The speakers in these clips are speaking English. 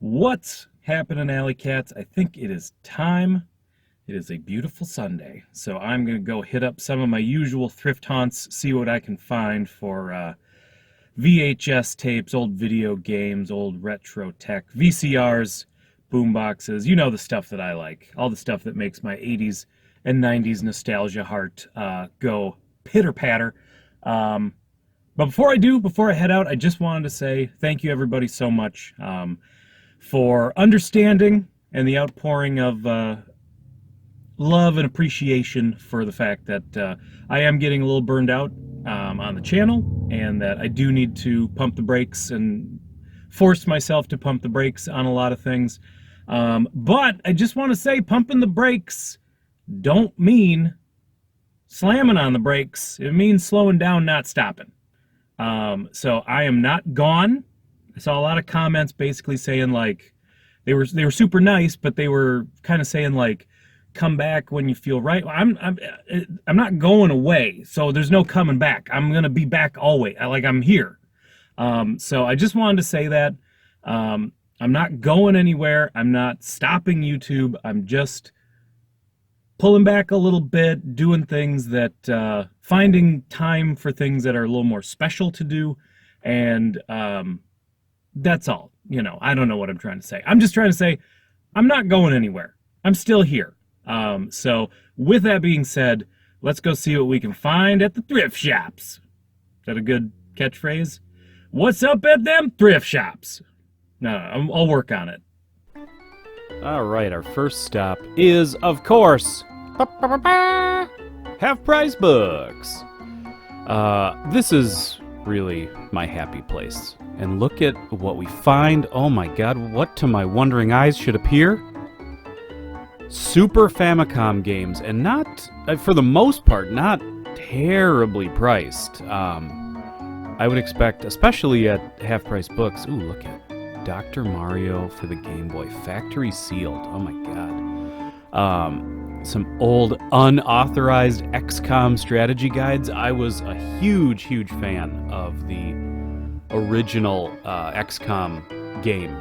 What's happening, Alley Cats? I think it is time. It is a beautiful Sunday, so I'm going to go hit up some of my usual thrift haunts, see what I can find for VHS tapes, old video games, old retro tech, VCRs, boomboxes, you know the stuff that I like, all the stuff that makes my 80s and 90s nostalgia heart go pitter-patter. Um, but before I head out, I just wanted to say thank you everybody so much. For understanding and the outpouring of love and appreciation for the fact that I am getting a little burned out on the channel, and that I do need to pump the brakes and force myself to pump the brakes on a lot of things. But I just want to say, pumping the brakes don't mean slamming on the brakes. It means slowing down, not stopping. So I am not gone. I saw a lot of comments basically saying like they were super nice, but they were kind of saying like, come back when you feel right. I'm not going away, so there's no coming back. I'm gonna be back always. I'm here. So I just wanted to say that I'm not going anywhere. I'm not stopping YouTube. I'm just pulling back a little bit, doing things that finding time for things that are a little more special to do, and that's all. You know, I don't know what I'm trying to say. I'm just trying to say I'm not going anywhere. I'm still here. So with that being said, let's go see what we can find at the thrift shops. Is that a good catchphrase? What's up at them thrift shops? No, I'll work on it. All right, our first stop is, of course, Half Price Books. This is really my happy place. And look at what we find. Oh my god, what to my wondering eyes should appear? Super Famicom games, and not, for the most part, not terribly priced. I would expect, especially at Half Price Books, ooh, look at Dr. Mario for the Game Boy, factory sealed, oh my god. Some old unauthorized XCOM strategy guides. I was a huge fan of the original XCOM game.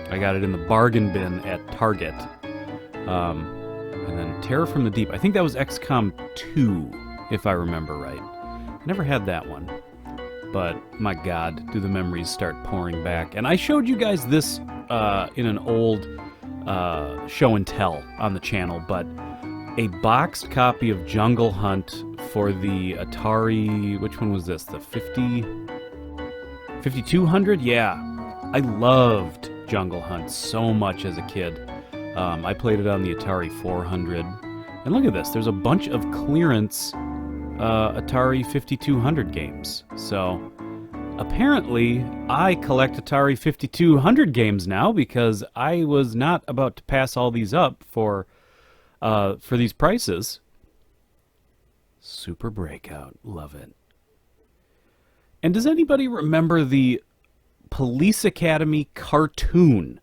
I got it in the bargain bin at Target. And then Terror from the Deep. I think that was XCOM 2, if I remember right. I never had that one. But, my god, do the memories start pouring back. And I showed you guys this in an old show and tell on the channel, but a boxed copy of Jungle Hunt for the Atari... Which one was this? The 5200? Yeah. I loved Jungle Hunt so much as a kid. I played it on the Atari 400. And look at this, there's a bunch of clearance Atari 5200 games. So, apparently, I collect Atari 5200 games now because I was not about to pass all these up for these prices. Super Breakout, love it. And does anybody remember the Police Academy cartoon?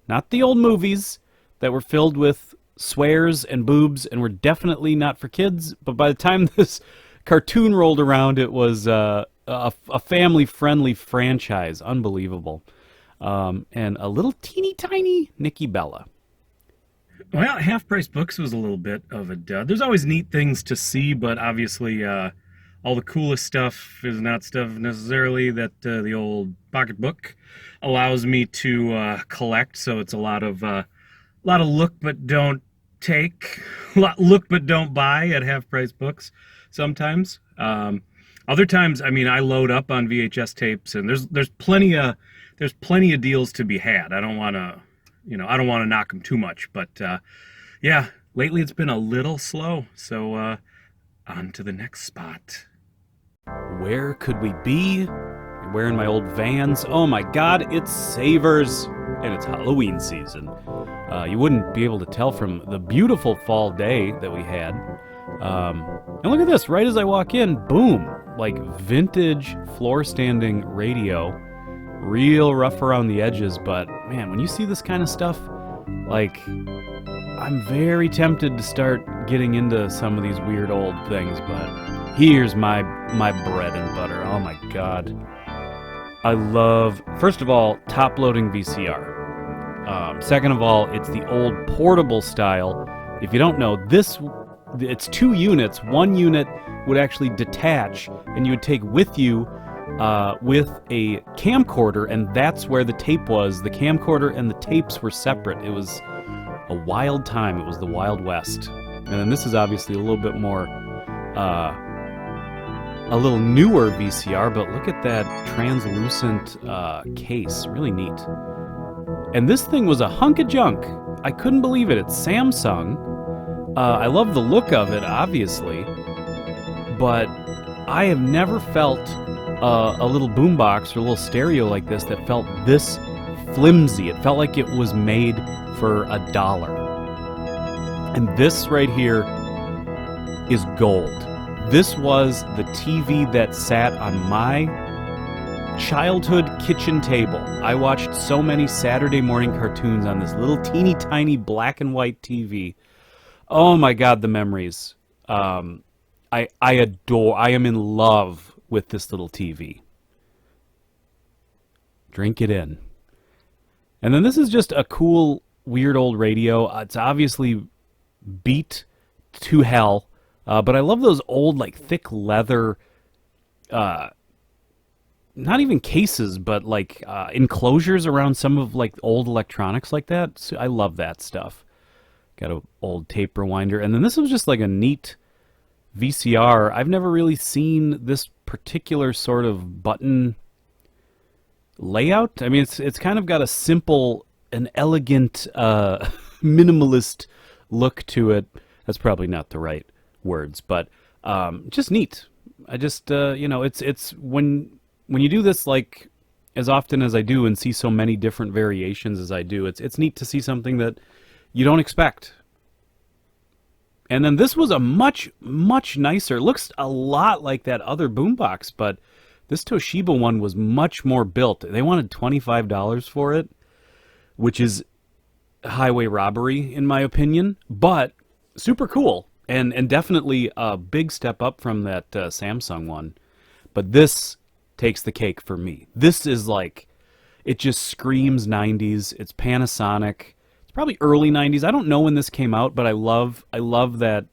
Not the old movies that were filled with swears and boobs and were definitely not for kids, but by the time this cartoon rolled around, it was a family-friendly franchise. Unbelievable. And a little teeny tiny Nikki Bella. Well, Half Price Books was a little bit of a dud. There's always neat things to see, but obviously all the coolest stuff is not stuff necessarily that the old pocketbook allows me to collect. So it's a lot of look but don't take, look but don't buy at Half Price Books sometimes. Other times, I mean, I load up on VHS tapes, and there's plenty of deals to be had. I don't want to knock them too much, but yeah, lately it's been a little slow. So on to the next spot. Where could we be? Wearing my old Vans. Oh my god, it's Savers, and it's Halloween season. You wouldn't be able to tell from the beautiful fall day that we had. And look at this, right as I walk in, boom, like vintage floor standing radio. Real rough around the edges, but man, when you see this kind of stuff, like, I'm very tempted to start getting into some of these weird old things, but here's my bread and butter. Oh my god. I love, first of all, top-loading VCR. Second of all, it's the old portable style. If you don't know, it's 2 units. One unit would actually detach, and you would take with you with a camcorder, and that's where the tape was. The camcorder and the tapes were separate. It was a wild time. It was the Wild West. And then this is obviously a little bit more, a little newer VCR, but look at that translucent case. Really neat. And this thing was a hunk of junk. I couldn't believe it. It's Samsung. I love the look of it, obviously, but I have never felt a little boombox or a little stereo like this that felt this flimsy. It felt like it was made for $1. And this right here is gold. This was the TV that sat on my childhood kitchen table. I watched so many Saturday morning cartoons on this little teeny tiny black and white TV. Oh my God, the memories. I am in love with this little TV. Drink it in. And then this is just a cool, weird old radio. It's obviously beat to hell. But I love those old, like, thick leather, not even cases, but, like, enclosures around some of, like, old electronics like that. So I love that stuff. Got an old tape rewinder. And then this was just, like, a neat VCR. I've never really seen this particular sort of button layout. I mean, it's kind of got a simple, an elegant, minimalist look to it. That's probably not the right words, but just neat. I just it's when you do this, like, as often as I do and see so many different variations as I do, it's neat to see something that you don't expect. And then this was a much nicer. It looks a lot like that other boombox, but this Toshiba one was much more built. They wanted $25 for it, which is highway robbery in my opinion, but super cool. And definitely a big step up from that Samsung one. But this takes the cake for me. This is like, it just screams 90s. It's Panasonic. It's probably early 90s. I don't know when this came out, but I love that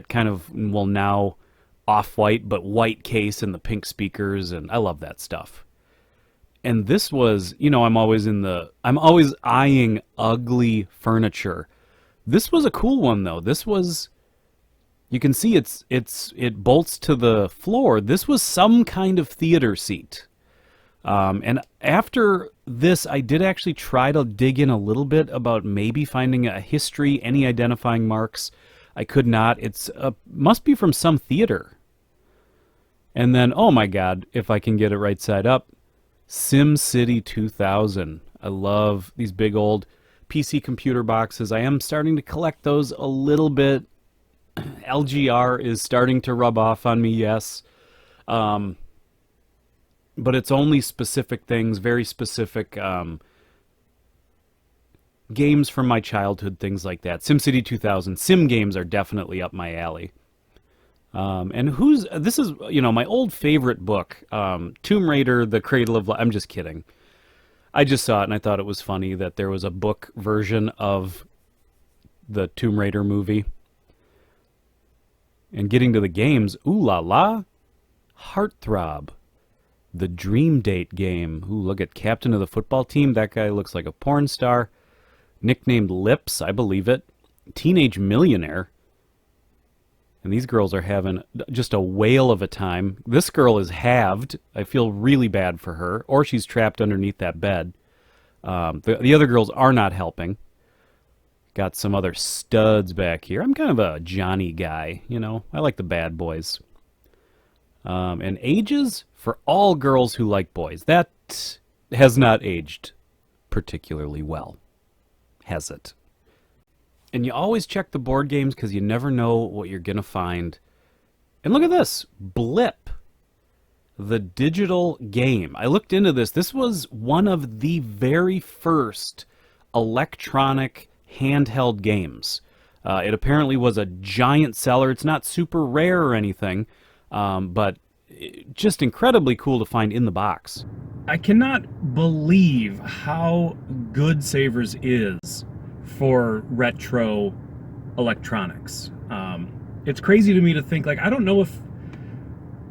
kind of, well, now off-white, but white case and the pink speakers, and I love that stuff. And this was, I'm always eyeing ugly furniture. This was a cool one, though. This was, you can see it bolts to the floor. This was some kind of theater seat. And after this, I did actually try to dig in a little bit about maybe finding a history, any identifying marks. I could not. It's must be from some theater. And then, oh my God, if I can get it right side up, SimCity 2000. I love these big old PC computer boxes. I am starting to collect those a little bit. LGR is starting to rub off on me, yes. But it's only specific things, very specific games from my childhood, things like that. SimCity 2000. Sim games are definitely up my alley. And this is, my old favorite book, Tomb Raider, The Cradle of Life. I'm just kidding. I just saw it and I thought it was funny that there was a book version of the Tomb Raider movie. And getting to the games, ooh la la, Heartthrob, the Dream Date game. Ooh, look at Captain of the Football Team. That guy looks like a porn star. Nicknamed Lips, I believe it. Teenage Millionaire. And these girls are having just a whale of a time. This girl is halved. I feel really bad for her. Or she's trapped underneath that bed. The other girls are not helping. Got some other studs back here. I'm kind of a Johnny guy, I like the bad boys. And ages for all girls who like boys. That has not aged particularly well, has it? And you always check the board games because you never know what you're going to find. And look at this. Blip. The digital game. I looked into this. This was one of the very first electronic handheld games. It apparently was a giant seller. It's not super rare or anything, but just incredibly cool to find in the box. I cannot believe how good Savers is for retro electronics. It's crazy to me to think, like, I don't know if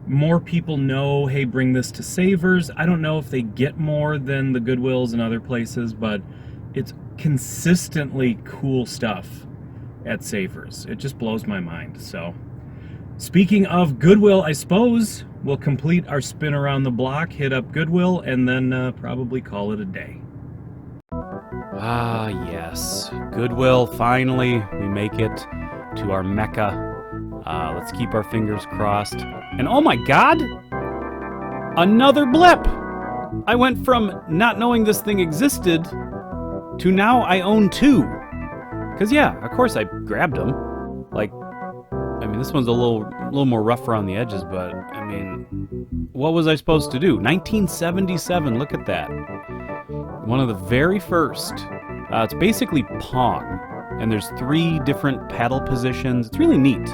more people know, hey, bring this to Savers. I don't know if they get more than the Goodwills and other places, but it's consistently cool stuff at Savers. It just blows my mind. So, speaking of Goodwill, I suppose we'll complete our spin around the block, hit up Goodwill, and then probably call it a day. Ah, yes. Goodwill, finally, we make it to our Mecca. Let's keep our fingers crossed. And oh my god! Another blip! I went from not knowing this thing existed to now I own two. Because yeah, of course I grabbed them. Like, I mean, this one's a little more rough around the edges, but I mean, what was I supposed to do? 1977, look at that. One of the very first. It's basically Pong, and there's 3 different paddle positions. It's really neat.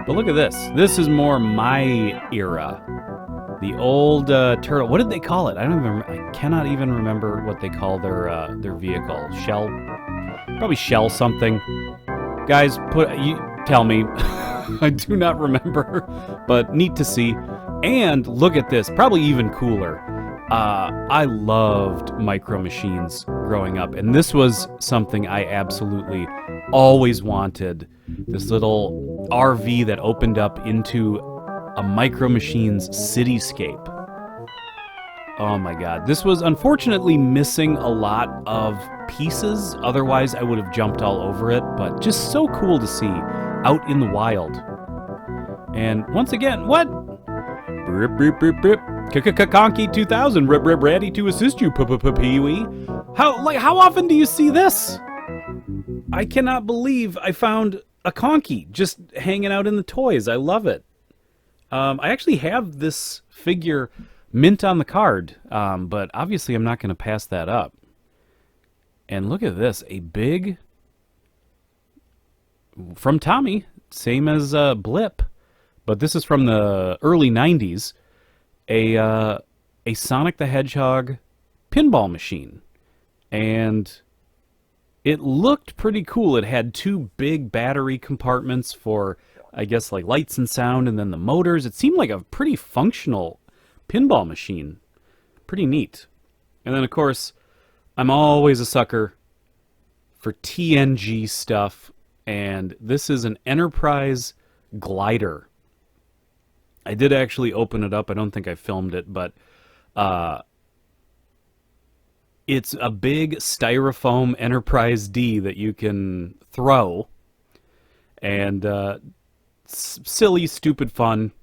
But look at this. This is more my era. The old turtle. What did they call it? I cannot even remember what they call their vehicle. Shell. Probably Shell something. Guys, tell me. I do not remember. But neat to see. And look at this. Probably even cooler. I loved Micro Machines growing up, and this was something I absolutely always wanted. This little RV that opened up into a Micro Machines cityscape. Oh my god. This was unfortunately missing a lot of pieces, otherwise I would have jumped all over it, but just so cool to see out in the wild. And once again, what? Brip, brip, brip, brip. Conky 2000, ready to assist you, Pee-wee. How often do you see this? I cannot believe I found a Conky just hanging out in the toys. I love it. I actually have this figure mint on the card, but obviously I'm not going to pass that up. And look at this, a big, from Tommy, same as Blip, but this is from the early 90s. A Sonic the Hedgehog pinball machine, and it looked pretty cool. It had 2 big battery compartments for, I guess, like lights and sound, and then the motors. It seemed like a pretty functional pinball machine. Pretty neat. And then, of course, I'm always a sucker for TNG stuff, and this is an Enterprise glider. I did actually open it up. I don't think I filmed it, but it's a big styrofoam Enterprise D that you can throw. And silly, stupid fun.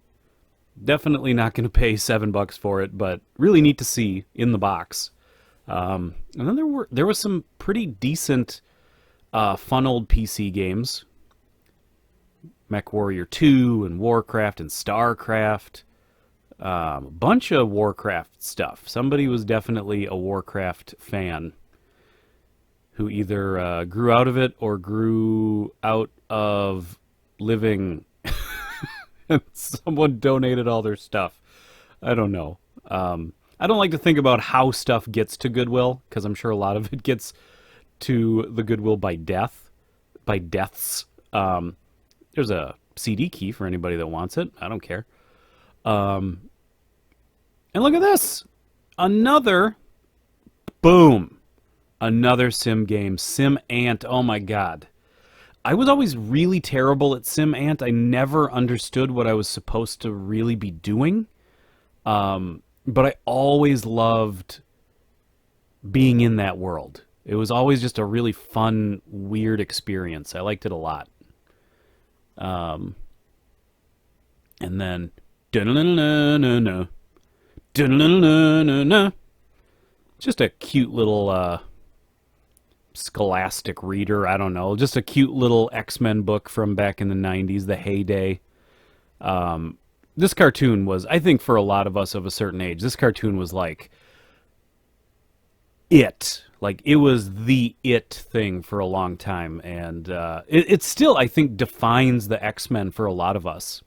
Definitely not going to pay $7 for it, but really neat to see in the box. And then there was some pretty decent fun old PC games. Mech Warrior 2 and Warcraft and StarCraft. A bunch of Warcraft stuff. Somebody was definitely a Warcraft fan who either grew out of it or grew out of living and someone donated all their stuff. I don't know. I don't like to think about how stuff gets to Goodwill, because I'm sure a lot of it gets to the Goodwill by deaths. There's a CD key for anybody that wants it. I don't care. And look at this. Another Sim game. Sim Ant. Oh my god. I was always really terrible at Sim Ant. I never understood what I was supposed to really be doing. But I always loved being in that world. It was always just a really fun, weird experience. I liked it a lot. And then just a cute little Scholastic reader, I don't know, just a cute little X-Men book from back in the 90s, the heyday. This cartoon was, I think for a lot of us of a certain age, this cartoon was like it. Like, it was the it thing for a long time, and it still, I think, defines the X-Men for a lot of us.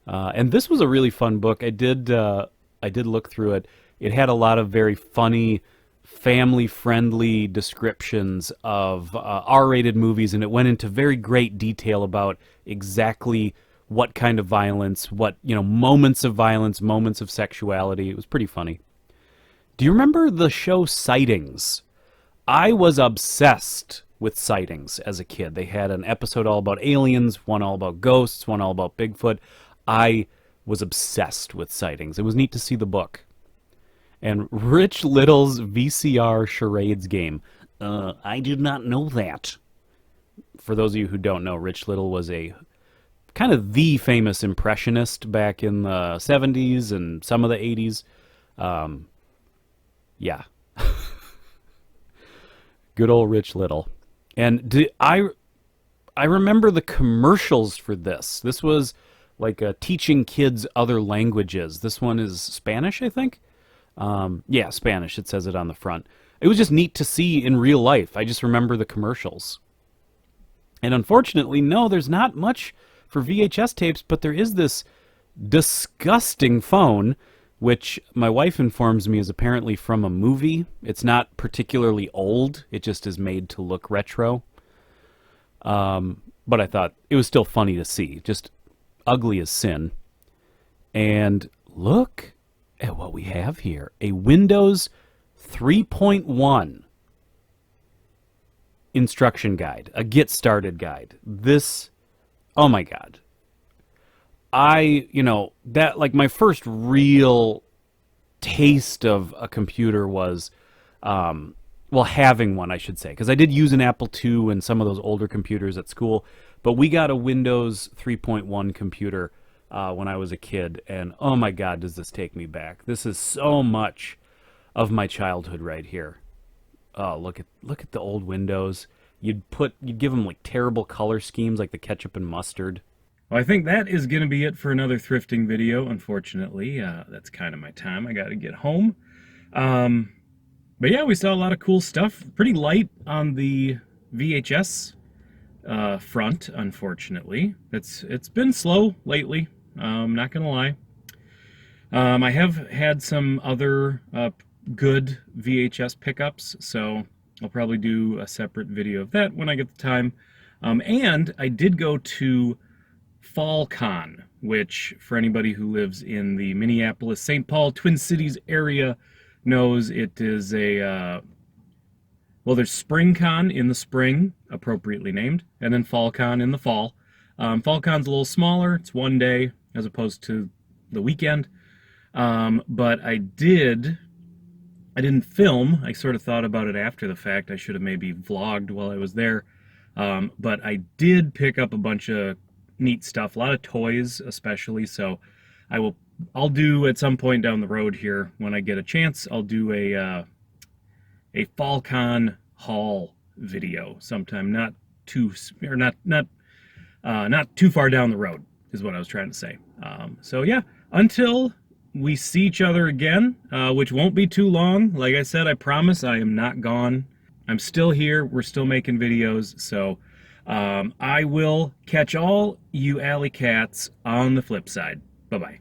And this was a really fun book. I did look through it. It had a lot of very funny, family-friendly descriptions of R-rated movies, and it went into very great detail about exactly what kind of violence, what, moments of violence, moments of sexuality. It was pretty funny. Do you remember the show Sightings? I was obsessed with Sightings as a kid. They had an episode all about aliens, one all about ghosts, one all about Bigfoot. I was obsessed with Sightings. It was neat to see the book. And Rich Little's VCR charades game. I did not know that. For those of you who don't know, Rich Little was a kind of the famous impressionist back in the 70s and some of the 80s. Yeah. Good old Rich Little. And I remember the commercials for this. This was like teaching kids other languages. This one is Spanish, I think. Yeah, Spanish. It says it on the front. It was just neat to see in real life. I just remember the commercials. And unfortunately, no, there's not much for VHS tapes, but there is this disgusting phone, which my wife informs me is apparently from a movie. It's not particularly old. It just is made to look retro. But I thought it was still funny to see. Just ugly as sin. And look at what we have here. A Windows 3.1 instruction guide. A get started guide. This, oh my God. That, like, my first real taste of a computer was, having one, I should say, because I did use an Apple II and some of those older computers at school, but we got a Windows 3.1 computer when I was a kid, and oh my God, does this take me back. This is so much of my childhood right here. Oh, look at the old Windows. You'd give them like terrible color schemes like the ketchup and mustard. Well, I think that is going to be it for another thrifting video, unfortunately. That's kind of my time. I got to get home. But yeah, we saw a lot of cool stuff. Pretty light on the VHS front, unfortunately. It's been slow lately, not going to lie. I have had some other good VHS pickups, so I'll probably do a separate video of that when I get the time. And I did go to FallCon, which for anybody who lives in the Minneapolis, St. Paul, Twin Cities area knows it is there's SpringCon in the spring, appropriately named, and then FallCon in the fall. FallCon's a little smaller. It's one day as opposed to the weekend. But I didn't film. I sort of thought about it after the fact. I should have maybe vlogged while I was there. But I did pick up a bunch of neat stuff, a lot of toys especially, so I'll do at some point down the road here when I get a chance. I'll do a FallCon haul video sometime, not too far down the road is what I was trying to say. So yeah, until we see each other again, which won't be too long. Like I said, I promise I am not gone. I'm still here. We're still making videos, so I will catch all you alley cats on the flip side. Bye-bye.